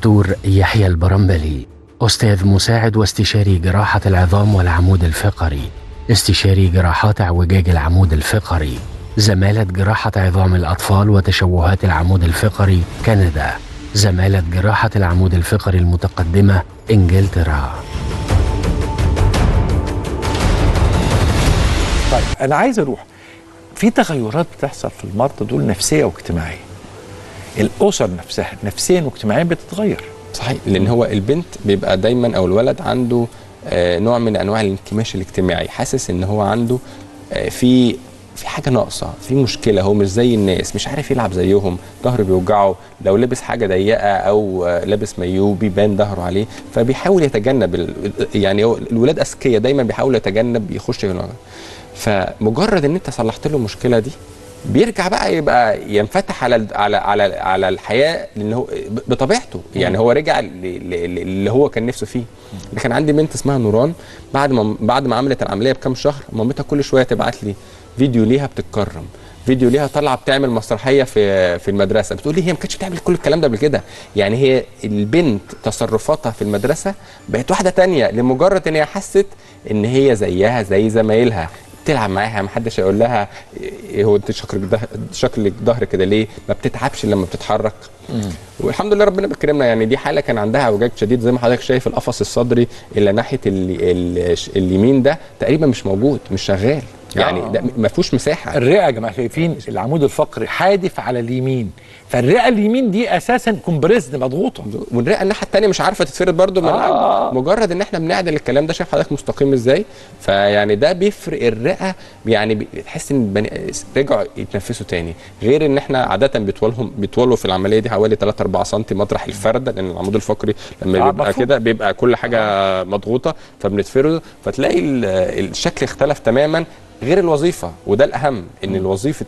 الدكتور يحيى البرمبلي، أستاذ مساعد واستشاري جراحة العظام والعمود الفقري، استشاري جراحات اعوجاج العمود الفقري، زمالة جراحة عظام الأطفال وتشوهات العمود الفقري كندا، زمالة جراحة العمود الفقري المتقدمة إنجلترا. طيب أنا عايز أروح في تغيرات بتحصل في المرضى دول نفسية واجتماعية. الأسر نفسها نفسيا واجتماعيا بتتغير. صحيح، لأن هو البنت بيبقى دايما أو الولد عنده نوع من أنواع الانكماش الاجتماعي، حاسس إن هو عنده في حاجة ناقصة، في مشكلة، هو مش زي الناس، مش عارف يلعب زيهم، ظهره بيوجعه، لو لبس حاجة ضيقة أو لابس مايو بيبان ظهره عليه، فبيحاول يتجنب يعني الولاد أذكياء دايما بيحاول يتجنب يخش في الموضوع. فمجرد إن أنت صلحت له المشكلة دي بيرجع بقى يبقى ينفتح على الحياه، لان هو بطبيعته يعني هو رجع اللي هو كان نفسه فيه. كان عندي بنت اسمها نوران، بعد ما عملت العمليه بكام شهر مامتها كل شويه تبعت لي فيديو ليها بتتكرم، فيديو ليها طالعه بتعمل مسرحيه في المدرسه. بتقول لي هي ما كانتش بتعمل كل الكلام ده قبل كده، يعني هي البنت تصرفاتها في المدرسه بقت واحده تانية لمجرد ان هي حست ان هي زيها زي زمايلها، تلعب معاها، ما حدش هيقول لها هو انت شكلك ظهر كده ليه، ما بتتعبش لما بتتحرك. والحمد لله ربنا بيكرمنا. يعني دي حاله كان عندها اعوجاج شديد زي ما حضرتك شايف، القفص الصدري اللي ناحيه اليمين ده تقريبا مش موجود، مش شغال، يعني ده ما فيهوش مساحه. الرئه يا جماعه شايفين العمود الفقري حادف على اليمين، فالرئه اليمين دي اساسا كومبريسد مضغوطه، والرئه الناحيه الثانيه مش عارفه تتفرد برده من مجرد ان احنا بنعدل الكلام ده. شايف حضرتك مستقيم ازاي؟ فيعني ده بيفرق الرئه، يعني بتحس ان رجعوا يتنفسوا تاني، غير ان احنا عاده بيطولوا في العمليه دي حوالي 3 4 سم مطرح الفرده، لان العمود الفقري لما بيبقى كده بيبقى كل حاجه مضغوطه فبنتفرده، فتلاقي الشكل اختلف تماما، غير الوظيفه. وده الاهم، ان الوظيفه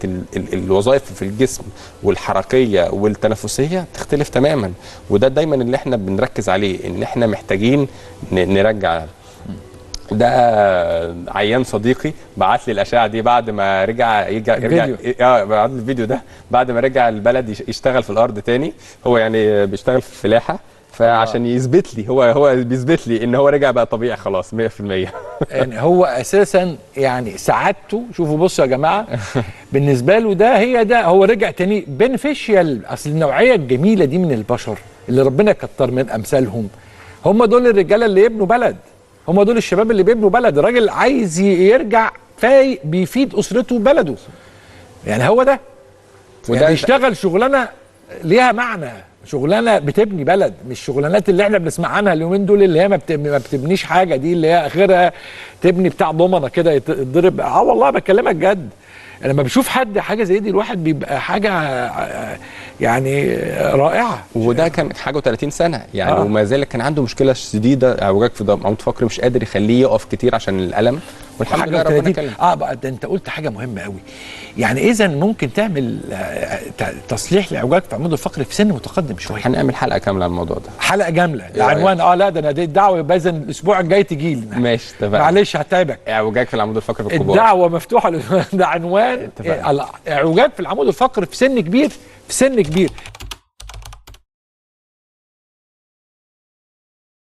الوظائف في الجسم والحركيه والتنفسيه تختلف تماما، وده دايما اللي احنا بنركز عليه، ان احنا محتاجين نرجع. ده عيان صديقي بعت لي الاشعه دي بعد ما رجع بعت لي الفيديو ده بعد ما رجع البلد يشتغل في الارض تاني. هو يعني بيشتغل في الفلاحه، فعشان يثبت لي هو بيثبت لي ان هو رجع بقى طبيعي خلاص 100%. يعني هو اساسا يعني سعادته، شوفوا بصوا يا جماعه بالنسبه له ده هو رجع تاني بنفيشيال. اصل النوعيه الجميله دي من البشر اللي ربنا كتر من امثالهم، هم دول الرجاله اللي يبنوا بلد، هم دول الشباب اللي بيبنوا بلد. الراجل عايز يرجع فايق بيفيد اسرته وبلده، يعني هو ده يعني بيشتغل شغلانه ليها معنى، شغلانه بتبني بلد، مش شغلانات اللي احنا بنسمع عنها اليومين دول اللي هي ما بتبنيش حاجه، دي اللي هي اخرها تبني بتاع ضمنه كده يتضرب. والله بكلمك جد، لما بشوف حاجه زي دي الواحد بيبقى حاجه يعني رائعه. وده كان حاجه 30 سنه يعني وما زال كان عنده مشكله شديده، اعوجاج في عمود فقري مش قادر يخليه يقف كتير عشان الالم، والحمد لله ربنا كرم. بقى ده انت قلت حاجه مهمه قوي، يعني اذا ممكن تعمل تصليح لاعوجاج في العمود الفقري في سن متقدم شويه. هنعمل حلقه كامله عن الموضوع ده، حلقه كامله العنوان لا ده انا دي الدعوه يبقى اذا الاسبوع الجاي تجي لنا. ماشي اتفقنا. معلش هتعبك. اعوجاج في العمود الفقري في الكبار، الدعوه مفتوحه ده عنوان اعوجاج في العمود الفقري في سن كبير، في سن كبير.